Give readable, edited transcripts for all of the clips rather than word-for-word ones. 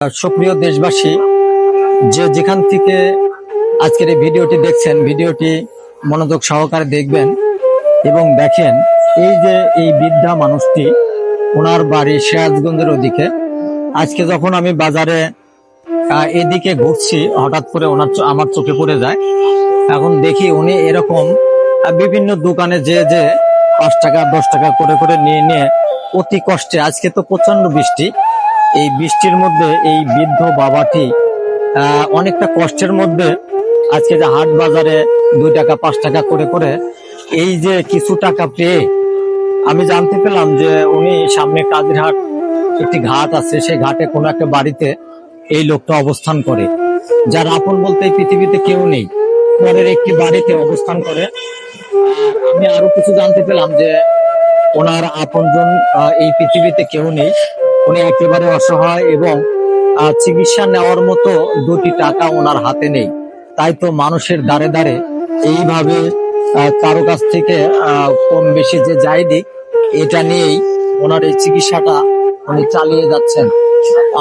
সুপ্রিয় দেশবাসী, যে যেখান থেকে আজকের এই ভিডিওটি দেখছেন, ভিডিওটি মনোযোগ সহকারে দেখবেন এবং দেখেন এই যে এই বৃদ্ধা মানুষটি, ওনার বাড়ি সিরাজগঞ্জের ওদিকে। আজকে যখন আমি বাজারে এদিকে ঘুরছি, হঠাৎ করে আমার চোখে পড়ে যায়। এখন দেখি উনি এরকম বিভিন্ন দোকানে যে 5 টাকা 10 টাকা করে করে নিয়ে অতি কষ্টে, আজকে তো প্রচন্ড বৃষ্টি, এই বৃষ্টির মধ্যে এই বৃদ্ধ বাবাটি অনেকটা কষ্টের মধ্যে আজকে যে হাট বাজারে 2 টাকা 5 টাকা করে করে এই যে কিছু টাকা পেয়ে আমি জানতে পেলাম যে উনি সামনে কাজিরহাট একটি ঘাট আছে, সেই ঘাটে কোনো একটা বাড়িতে এই লোকটা অবস্থান করে, যার আপন বলতে এই পৃথিবীতে কেউ নেই, পরের একটি বাড়িতে অবস্থান করে। আমি আরো কিছু জানতে পেলাম যে ওনার আপনজন এই পৃথিবীতে কেউ নেই, উনি একেবারে অসহায় এবং চিকিৎসা নেওয়ার মতো 2টি টাকা ওনার হাতে নেই। তাই তো মানুষের দ্বারে দ্বারে এইভাবে কারো কাছ থেকে কম বেশি যে যাই দিক, এটা নিয়েই ওনার এই চিকিৎসাটা উনি চালিয়ে যাচ্ছেন।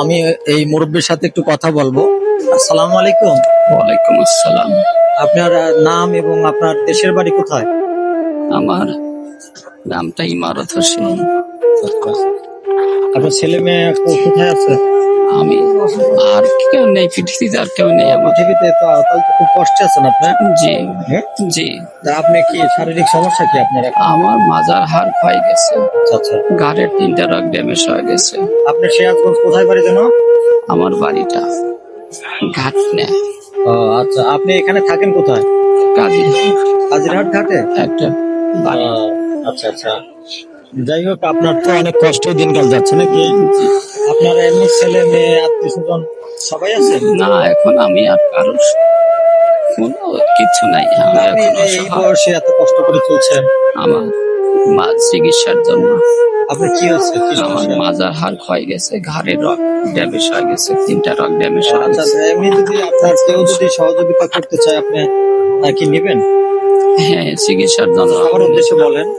আমি এই মুরব্বীর সাথে একটু কথা বলবো। আসসালামু আলাইকুম। ওয়ালাইকুম আসসালাম। আপনার নাম এবং আপনার দেশের বাড়ি কোথায়? আমার নামটা ইমারত হোসেন। আপনার ছেলে মেয়ে কোথায় আছে? আমি আর কেউ নেই পৃথিবীতে, আর কেউ নেই আমার পৃথিবীতে। তো তাহলে তো খুব কষ্টে আছেন আপনি। জি হ্যাঁ? জি। তা আপনি কি শারীরিক সমস্যা কি আপনার? আমার মাজার হাড় ক্ষয়ে গেছে, আচ্ছা, ঘাড়ের 3টা রগ ড্যামেজ হয়ে গেছে। আপনি সিরাজগঞ্জ কোথায় বাড়ি যেন? আমার বাড়িটা ঘাট না। আচ্ছা, আপনি এখানে থাকেন কোথায়? কাজিরহাট ঘাটে একটা বাড়ি। আচ্ছা আচ্ছা, যাই হোক, আপনার তো অনেক কষ্টে দিনকাল যাচ্ছে নাকি? আপনার এমনি ছেলে মেয়ে আত্মীয় স্বজন সবাই আছে? না, এখন আমি আর কারোর কোনো কিছু নাই। আমি আপনি এখন এই অসহায়। বয়সে এত কষ্ট করে চলছেন? আমার মা চিকিৎসার জন্য আপনার কি হচ্ছে? কি আমার সমস্যা? মাজার হাড় ক্ষয়ে গেছে, ঘাড়ের রগ ড্যামেজ হয়ে গেছে, 3টা রগ ড্যামেজ হয়ে আচ্ছা গেছে। আচ্ছা, এমনি যদি আপনার কেউ যদি সহযোগিতা করতে চায়, আপনি কি নেবেন? হ্যাঁ, চিকিৎসার জন্য আমার উদ্দেশ্যে বলেন।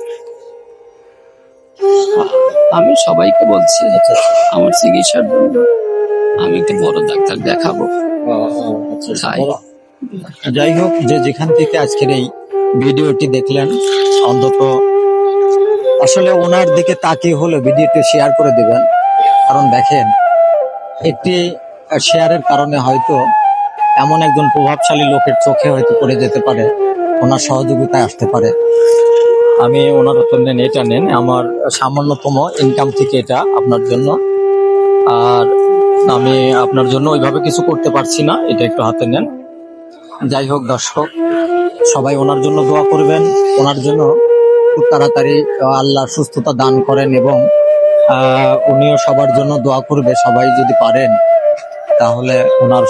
আমি সবাইকে বলছি আচ্ছা আচ্ছা, আমার চিকিৎসার জন্য আমি একটা বড় ডাক্তার দেখাবো। আচ্ছা আচ্ছা, তাই যাই হোক, যে যেখান থেকে আজকের এই ভিডিওটি দেখলেন, অন্তত আসলে ওনার দিকে তাকিয়ে হলে ভিডিওটি শেয়ার করে দেবেন। কারণ দেখেন, একটি শেয়ারের কারণে হয়তো এমন একজন প্রভাবশালী লোকের চোখে হয়তো পড়ে যেতে পারে, ওনার সহযোগিতায় আসতে পারে। আমি ওনার জন্য এটা নেন, আমার সামান্যতম ইনকাম থেকে এটা আপনার জন্য। আর আমি আপনার জন্য ওইভাবে কিছু করতে পারছি না, এটা একটু হাতে নেন। যাই হোক দর্শক, সবাই ওনার জন্য দোয়া করবেন, ওনার জন্য খুব তাড়াতাড়ি আল্লাহ সুস্থতা দান করেন এবং উনিও সবার জন্য দোয়া করবে। সবাই যদি পারেন তাহলে ওনার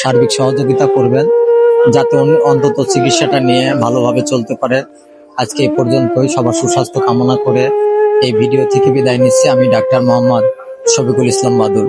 সার্বিক সহযোগিতা করবেন, যাতে উনি অন্তত চিকিৎসাটা নিয়ে ভালোভাবে চলতে পারে। আজকে এই পর্যন্তই, সবার সুস্বাস্থ্য কামনা করে এই ভিডিও থেকে বিদায় নিচ্ছি। আমি ডাক্তার মোহাম্মদ শফিকুল ইসলাম বাদুল।